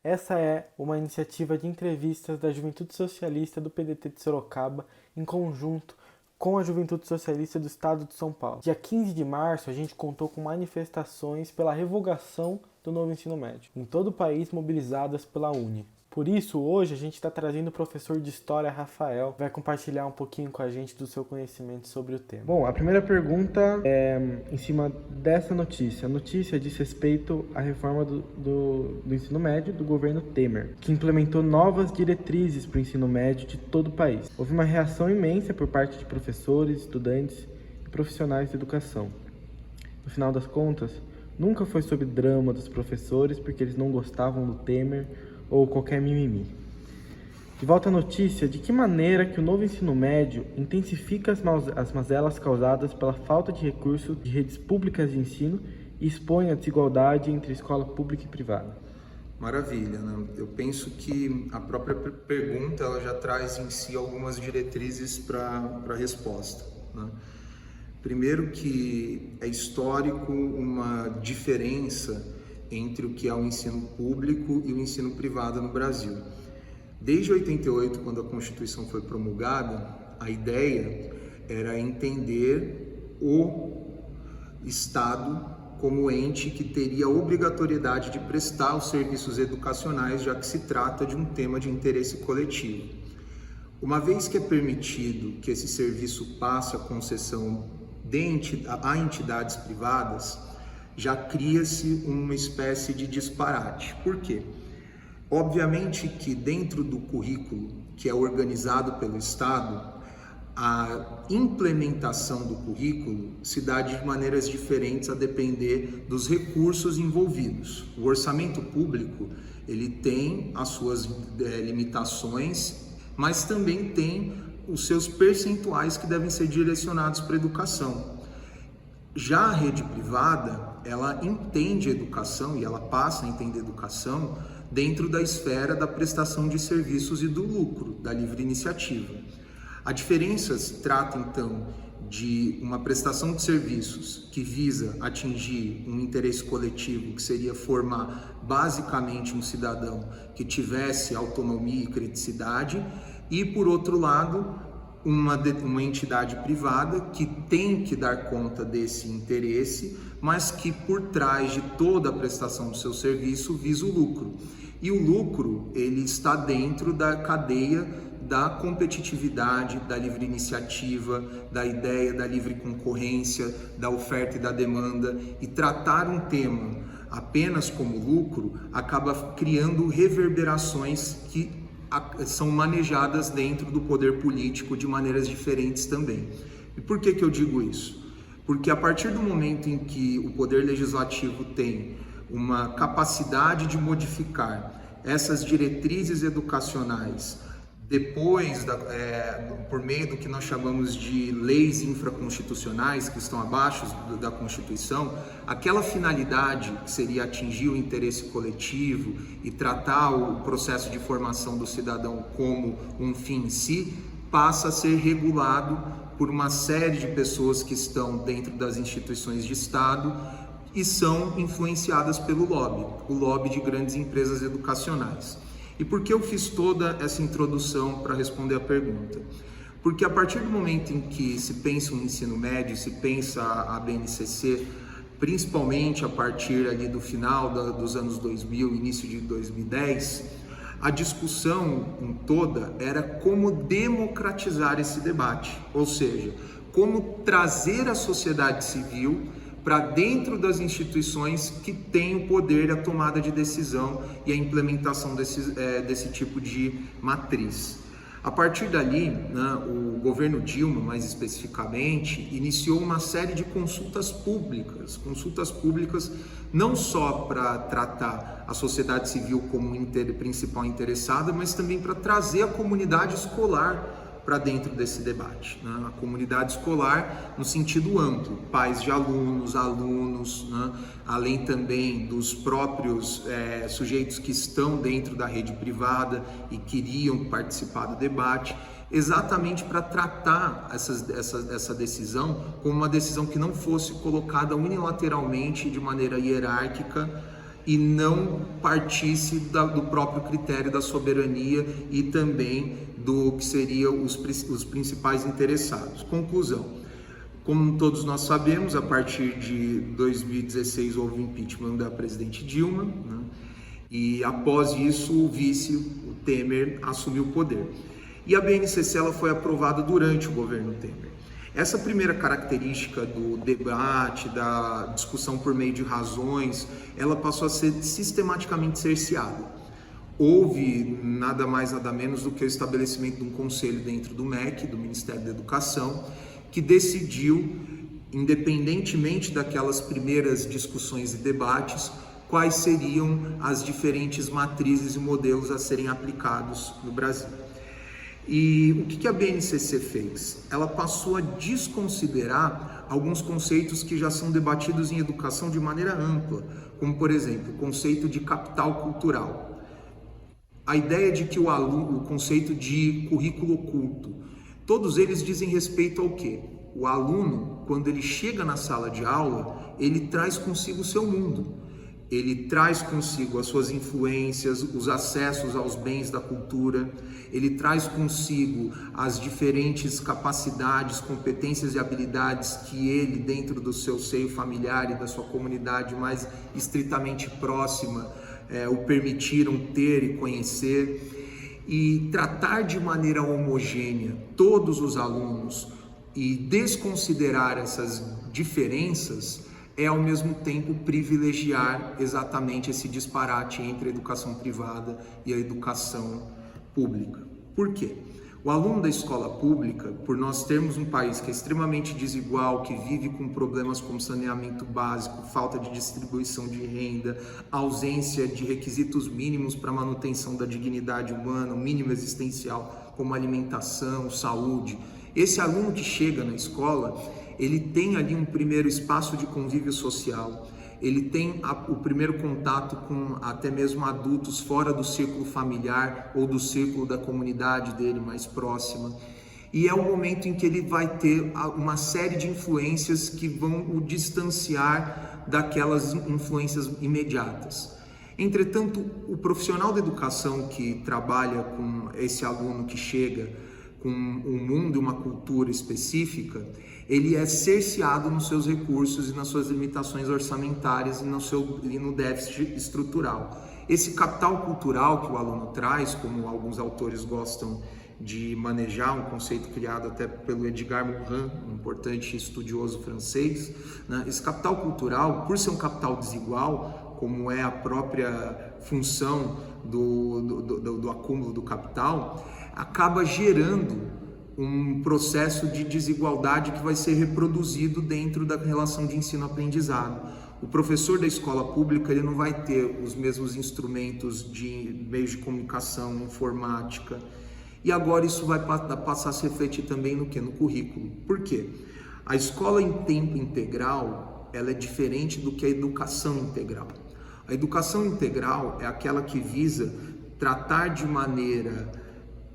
Essa é uma iniciativa de entrevistas da Juventude Socialista do PDT de Sorocaba, em conjunto com a Juventude Socialista do Estado de São Paulo. Dia 15 de março, a gente contou com manifestações pela revogação do novo ensino médio, em todo o país mobilizadas pela UNE. Por isso, hoje a gente está trazendo o professor de História, Rafael, que vai compartilhar um pouquinho com a gente do seu conhecimento sobre o tema. Bom, a primeira pergunta é em cima dessa notícia. A notícia diz respeito à reforma do ensino médio do governo Temer, que implementou novas diretrizes para o ensino médio de todo o país. Houve uma reação imensa por parte de professores, estudantes e profissionais de educação. No final das contas, nunca foi sobre drama dos professores porque eles não gostavam do Temer ou qualquer mimimi. De volta à notícia, de que maneira que o novo ensino médio intensifica as mazelas causadas pela falta de recursos de redes públicas de ensino e expõe a desigualdade entre escola pública e privada? Maravilha, né? Eu penso que a própria pergunta ela já traz em si algumas diretrizes para a resposta, né? Primeiro que é histórico uma diferença entre o que é o ensino público e o ensino privado no Brasil. Desde 88, quando a Constituição foi promulgada, a ideia era entender o Estado como ente que teria a obrigatoriedade de prestar os serviços educacionais, já que se trata de um tema de interesse coletivo. Uma vez que é permitido que esse serviço passe a concessão a entidades privadas, já cria-se uma espécie de disparate. Por quê? Obviamente que dentro do currículo que é organizado pelo Estado, a implementação do currículo se dá de maneiras diferentes a depender dos recursos envolvidos. O orçamento público, ele tem as suas limitações, mas também tem os seus percentuais que devem ser direcionados para a educação. Já a rede privada, ela entende educação e ela passa a entender educação dentro da esfera da prestação de serviços e do lucro, da livre iniciativa. A diferença se trata, então, de uma prestação de serviços que visa atingir um interesse coletivo, que seria formar basicamente um cidadão que tivesse autonomia e criticidade, e, por outro lado, uma entidade privada que tem que dar conta desse interesse, mas que por trás de toda a prestação do seu serviço visa o lucro. E o lucro, ele está dentro da cadeia da competitividade, da livre iniciativa, da ideia da livre concorrência, da oferta e da demanda. E tratar um tema apenas como lucro acaba criando reverberações que são manejadas dentro do poder político de maneiras diferentes também. E por que eu digo isso? Porque a partir do momento em que o poder legislativo tem uma capacidade de modificar essas diretrizes educacionais depois, por meio do que nós chamamos de leis infraconstitucionais, que estão abaixo da Constituição, aquela finalidade que seria atingir o interesse coletivo e tratar o processo de formação do cidadão como um fim em si, passa a ser regulado por uma série de pessoas que estão dentro das instituições de Estado e são influenciadas pelo lobby, o lobby de grandes empresas educacionais. E por que eu fiz toda essa introdução para responder a pergunta? Porque a partir do momento em que se pensa um ensino médio, se pensa a BNCC, principalmente a partir ali do final dos anos 2000, início de 2010, a discussão em toda era como democratizar esse debate, ou seja, como trazer a sociedade civil para dentro das instituições que têm o poder, a tomada de decisão e a implementação desse tipo de matriz. A partir dali, né, o governo Dilma, mais especificamente, iniciou uma série de consultas públicas não só para tratar a sociedade civil como principal interessada, mas também para trazer a comunidade escolar para dentro desse debate, né? A comunidade escolar no sentido amplo, pais de alunos, né? Além também dos próprios sujeitos que estão dentro da rede privada e queriam participar do debate, exatamente para tratar essa decisão como uma decisão que não fosse colocada unilateralmente de maneira hierárquica e não partisse do próprio critério da soberania e também do que seriam os principais interessados. Conclusão: como todos nós sabemos, a partir de 2016 houve o impeachment da presidente Dilma, né? E após isso o vice, o Temer, assumiu o poder. E a BNCC ela foi aprovada durante o governo Temer. Essa primeira característica do debate, da discussão por meio de razões, ela passou a ser sistematicamente cerceada. Houve nada mais nada menos do que o estabelecimento de um conselho dentro do MEC, do Ministério da Educação, que decidiu, independentemente daquelas primeiras discussões e debates, quais seriam as diferentes matrizes e modelos a serem aplicados no Brasil. E o que a BNCC fez? Ela passou a desconsiderar alguns conceitos que já são debatidos em educação de maneira ampla, como, por exemplo, o conceito de capital cultural. A ideia de que o conceito de currículo oculto, todos eles dizem respeito ao quê? O aluno, quando ele chega na sala de aula, ele traz consigo o seu mundo. Ele traz consigo as suas influências, os acessos aos bens da cultura, ele traz consigo as diferentes capacidades, competências e habilidades que ele, dentro do seu seio familiar e da sua comunidade mais estritamente próxima, o permitiram ter e conhecer. E tratar de maneira homogênea todos os alunos e desconsiderar essas diferenças é ao mesmo tempo privilegiar exatamente esse disparate entre a educação privada e a educação pública. Por quê? O aluno da escola pública, por nós termos um país que é extremamente desigual, que vive com problemas como saneamento básico, falta de distribuição de renda, ausência de requisitos mínimos para a manutenção da dignidade humana, o mínimo existencial como alimentação, saúde, esse aluno que chega na escola, ele tem ali um primeiro espaço de convívio social, ele tem o primeiro contato com até mesmo adultos fora do círculo familiar ou do círculo da comunidade dele mais próxima, e é o momento em que ele vai ter uma série de influências que vão o distanciar daquelas influências imediatas. Entretanto, o profissional da educação que trabalha com esse aluno que chega com um mundo e uma cultura específica, ele é cerceado nos seus recursos e nas suas limitações orçamentárias e no déficit estrutural. Esse capital cultural que o aluno traz, como alguns autores gostam de manejar, um conceito criado até pelo Edgar Morin, um importante estudioso francês, né? Esse capital cultural, por ser um capital desigual, como é a própria função do acúmulo do capital, acaba gerando um processo de desigualdade que vai ser reproduzido dentro da relação de ensino-aprendizado. O professor da escola pública ele não vai ter os mesmos instrumentos de meios de comunicação, informática, e agora isso vai passar a se refletir também no quê? No currículo. Por quê? A escola em tempo integral, ela é diferente do que a educação integral. A educação integral é aquela que visa tratar de maneira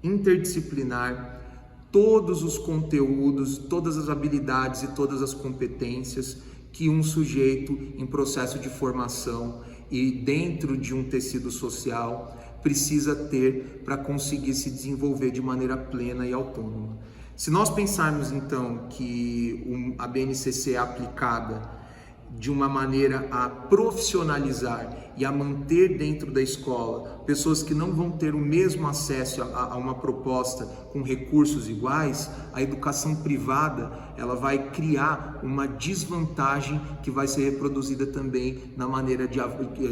interdisciplinar todos os conteúdos, todas as habilidades e todas as competências que um sujeito em processo de formação e dentro de um tecido social precisa ter para conseguir se desenvolver de maneira plena e autônoma. Se nós pensarmos então que a BNCC é aplicada de uma maneira a profissionalizar e a manter dentro da escola pessoas que não vão ter o mesmo acesso a uma proposta com recursos iguais, a educação privada ela vai criar uma desvantagem que vai ser reproduzida também na maneira de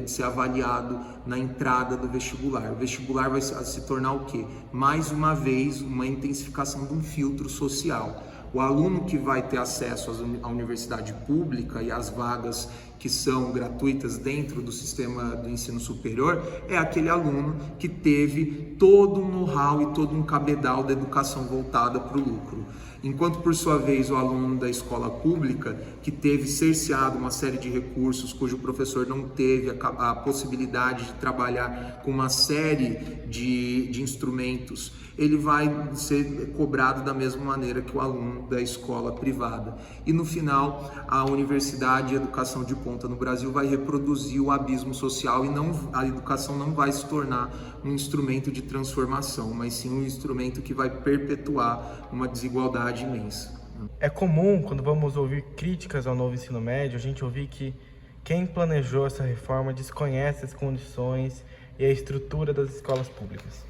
ser avaliado na entrada do vestibular. O vestibular vai se tornar o quê? Mais uma vez, uma intensificação de um filtro social. O aluno que vai ter acesso à universidade pública e às vagas que são gratuitas dentro do sistema do ensino superior é aquele aluno que teve todo um know-how e todo um cabedal da educação voltada para o lucro. Enquanto, por sua vez, o aluno da escola pública, que teve cerceado uma série de recursos, cujo professor não teve a possibilidade de trabalhar com uma série de instrumentos, ele vai ser cobrado da mesma maneira que o aluno da escola privada. E no final, a universidade e a educação de ponta no Brasil vai reproduzir o abismo social, e a educação não vai se tornar um instrumento de transformação, mas sim um instrumento que vai perpetuar uma desigualdade imensa. É comum, quando vamos ouvir críticas ao novo ensino médio, a gente ouvir que quem planejou essa reforma desconhece as condições e a estrutura das escolas públicas.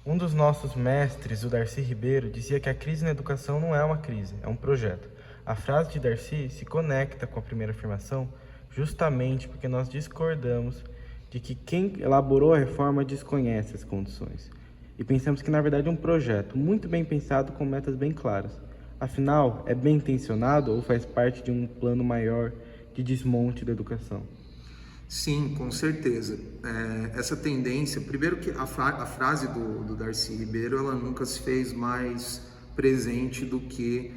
Um dos nossos mestres, o Darcy Ribeiro, dizia que a crise na educação não é uma crise, é um projeto. A frase de Darcy se conecta com a primeira afirmação justamente porque nós discordamos de que quem elaborou a reforma desconhece as condições. E pensamos que, na verdade, é um projeto muito bem pensado com metas bem claras. Afinal, é bem intencionado ou faz parte de um plano maior de desmonte da educação? Sim, com certeza. Essa tendência, primeiro que a frase do Darcy Ribeiro, ela nunca se fez mais presente do que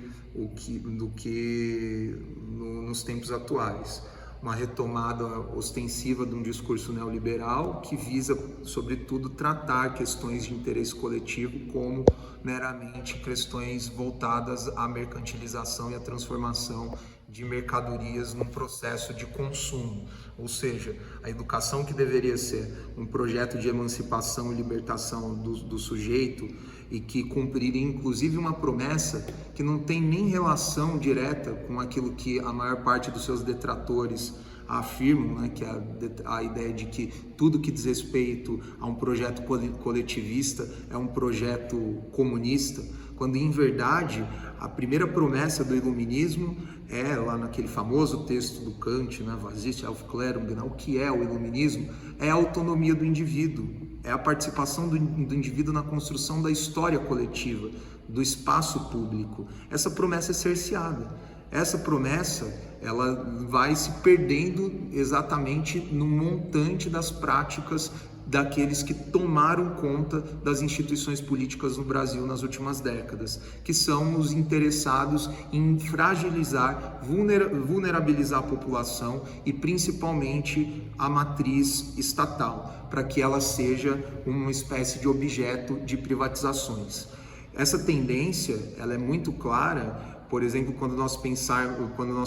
nos tempos atuais. Uma retomada ostensiva de um discurso neoliberal que visa, sobretudo, tratar questões de interesse coletivo como meramente questões voltadas à mercantilização e à transformação de mercadorias num processo de consumo. Ou seja, a educação, que deveria ser um projeto de emancipação e libertação do sujeito, e que cumpriria inclusive uma promessa que não tem nem relação direta com aquilo que a maior parte dos seus detratores afirmam, né, que é a ideia de que tudo que diz respeito a um projeto coletivista é um projeto comunista, quando em verdade a primeira promessa do iluminismo é, lá naquele famoso texto do Kant, né, Was ist Aufklärung, o que é o iluminismo? É a autonomia do indivíduo, é a participação do indivíduo na construção da história coletiva, do espaço público. Essa promessa é cerceada. Essa promessa, ela vai se perdendo exatamente no montante das práticas daqueles que tomaram conta das instituições políticas no Brasil nas últimas décadas, que são os interessados em fragilizar, vulnerabilizar a população e principalmente a matriz estatal, para que ela seja uma espécie de objeto de privatizações. Essa tendência, ela é muito clara, por exemplo, quando nós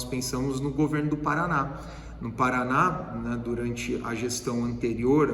pensamos no governo do Paraná. No Paraná, né, durante a gestão anterior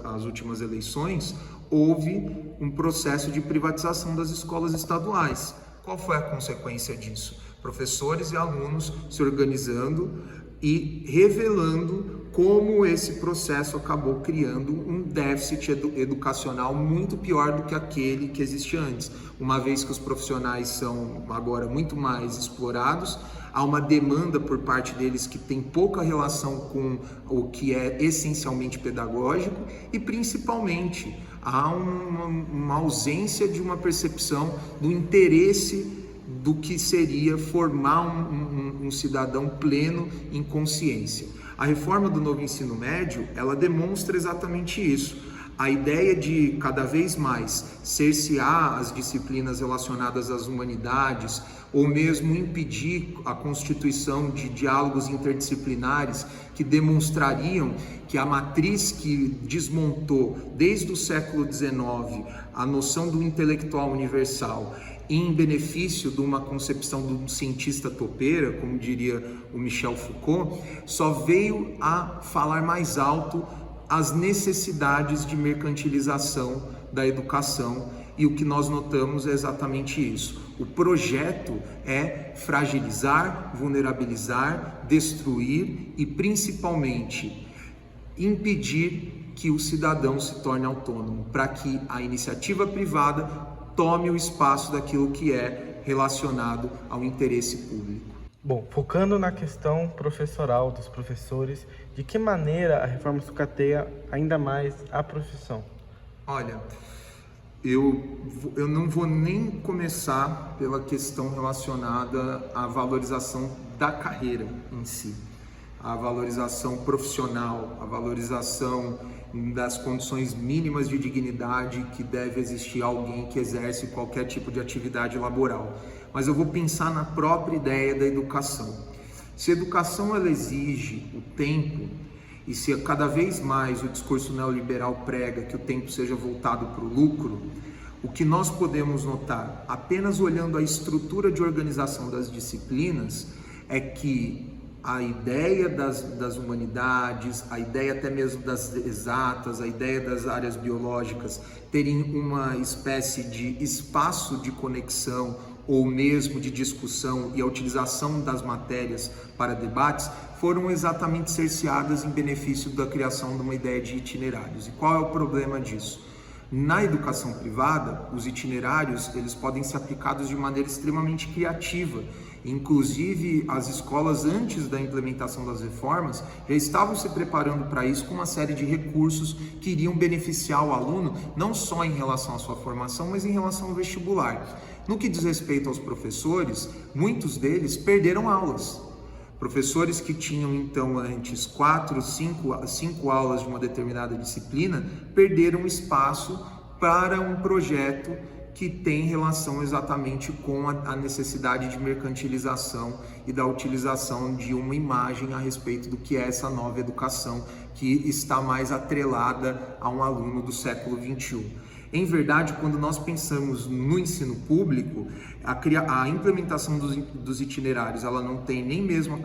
às últimas eleições, houve um processo de privatização das escolas estaduais. Qual foi a consequência disso? Professores e alunos se organizando e revelando como esse processo acabou criando um déficit educacional muito pior do que aquele que existia antes. Uma vez que os profissionais são agora muito mais explorados, há uma demanda por parte deles que tem pouca relação com o que é essencialmente pedagógico e, principalmente, há uma ausência de uma percepção do interesse do que seria formar um cidadão pleno em consciência. A reforma do novo ensino médio, ela demonstra exatamente isso. A ideia de cada vez mais cercear as disciplinas relacionadas às humanidades, ou mesmo impedir a constituição de diálogos interdisciplinares que demonstrariam que a matriz que desmontou desde o século XIX a noção do intelectual universal em benefício de uma concepção do cientista topeira, como diria o Michel Foucault, só veio a falar mais alto as necessidades de mercantilização da educação, e o que nós notamos é exatamente isso. O projeto é fragilizar, vulnerabilizar, destruir e, principalmente, impedir que o cidadão se torne autônomo, para que a iniciativa privada tome o espaço daquilo que é relacionado ao interesse público. Bom, focando na questão professoral dos professores, de que maneira a reforma sucateia ainda mais a profissão? Olha, eu não vou nem começar pela questão relacionada à valorização da carreira em si, a valorização profissional, a valorização das condições mínimas de dignidade que deve existir alguém que exerce qualquer tipo de atividade laboral. Mas eu vou pensar na própria ideia da educação. Se a educação ela exige o tempo, e se cada vez mais o discurso neoliberal prega que o tempo seja voltado para o lucro, o que nós podemos notar, apenas olhando a estrutura de organização das disciplinas, é que a ideia das humanidades, a ideia até mesmo das exatas, a ideia das áreas biológicas terem uma espécie de espaço de conexão ou mesmo de discussão e a utilização das matérias para debates foram exatamente cerceadas em benefício da criação de uma ideia de itinerários. E qual é o problema disso? Na educação privada, os itinerários eles podem ser aplicados de maneira extremamente criativa. Inclusive, as escolas, antes da implementação das reformas, já estavam se preparando para isso com uma série de recursos que iriam beneficiar o aluno, não só em relação à sua formação, mas em relação ao vestibular. No que diz respeito aos professores, muitos deles perderam aulas. Professores que tinham, então, antes 4, 5 aulas de uma determinada disciplina, perderam espaço para um projeto que tem relação exatamente com a necessidade de mercantilização e da utilização de uma imagem a respeito do que é essa nova educação que está mais atrelada a um aluno do século XXI. Em verdade, quando nós pensamos no ensino público, a implementação dos itinerários, ela não tem nem mesmo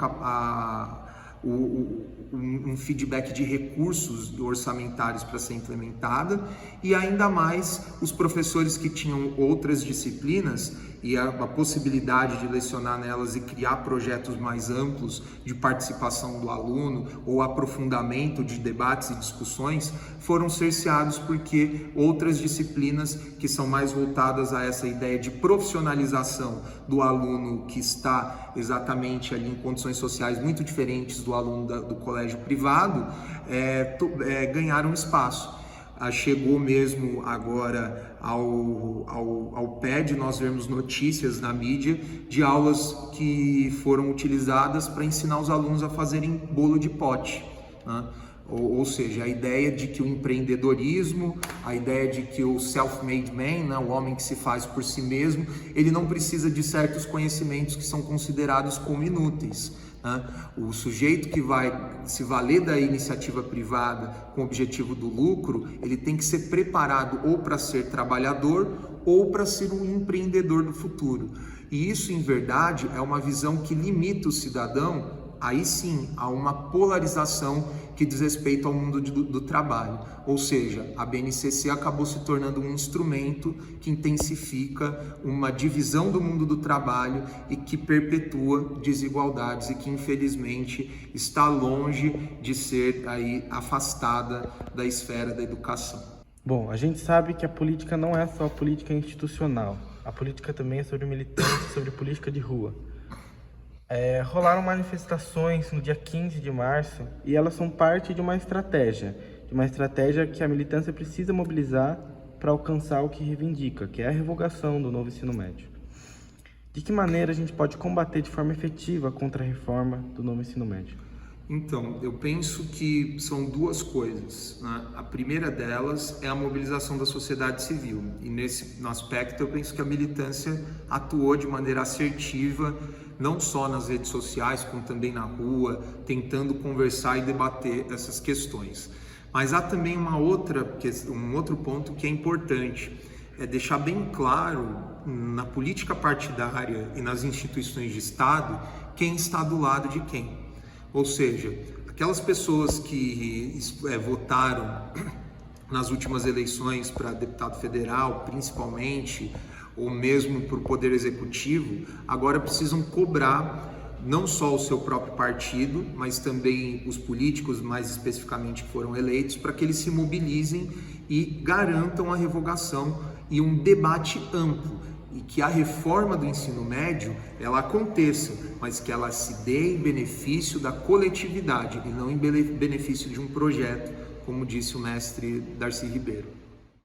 um feedback de recursos orçamentários para ser implementada, e ainda mais os professores que tinham outras disciplinas e a possibilidade de lecionar nelas e criar projetos mais amplos de participação do aluno ou aprofundamento de debates e discussões foram cerceados porque outras disciplinas que são mais voltadas a essa ideia de profissionalização do aluno que está exatamente ali em condições sociais muito diferentes do aluno do colégio privado, ganharam espaço. Chegou mesmo agora ao pé de nós vermos notícias na mídia de aulas que foram utilizadas para ensinar os alunos a fazerem bolo de pote, né? Ou seja, a ideia de que o empreendedorismo, a ideia de que o self-made man, né, o homem que se faz por si mesmo, ele não precisa de certos conhecimentos que são considerados como inúteis. O sujeito que vai se valer da iniciativa privada com o objetivo do lucro, ele tem que ser preparado ou para ser trabalhador ou para ser um empreendedor do futuro. E isso, em verdade, é uma visão que limita o cidadão, aí sim, a uma polarização que diz respeito ao mundo do trabalho. Ou seja, a BNCC acabou se tornando um instrumento que intensifica uma divisão do mundo do trabalho e que perpetua desigualdades e que, infelizmente, está longe de ser aí afastada da esfera da educação. Bom, a gente sabe que a política não é só política institucional. A política também é sobre militância, sobre política de rua. Rolaram manifestações no dia 15 de março e elas são parte de uma estratégia que a militância precisa mobilizar para alcançar o que reivindica, que é a revogação do novo ensino médio. De que maneira a gente pode combater de forma efetiva contra a reforma do novo ensino médio? Então, eu penso que são duas coisas, né? A primeira delas é a mobilização da sociedade civil, e nesse aspecto eu penso que a militância atuou de maneira assertiva, não só nas redes sociais, como também na rua, tentando conversar e debater essas questões. Mas há também um outro ponto que é importante, é deixar bem claro na política partidária e nas instituições de Estado quem está do lado de quem. Ou seja, aquelas pessoas que votaram nas últimas eleições para deputado federal, principalmente, ou mesmo para o Poder Executivo, agora precisam cobrar não só o seu próprio partido, mas também os políticos, mais especificamente, que foram eleitos, para que eles se mobilizem e garantam a revogação e um debate amplo, e que a reforma do ensino médio ela aconteça, mas que ela se dê em benefício da coletividade e não em benefício de um projeto, como disse o mestre Darcy Ribeiro.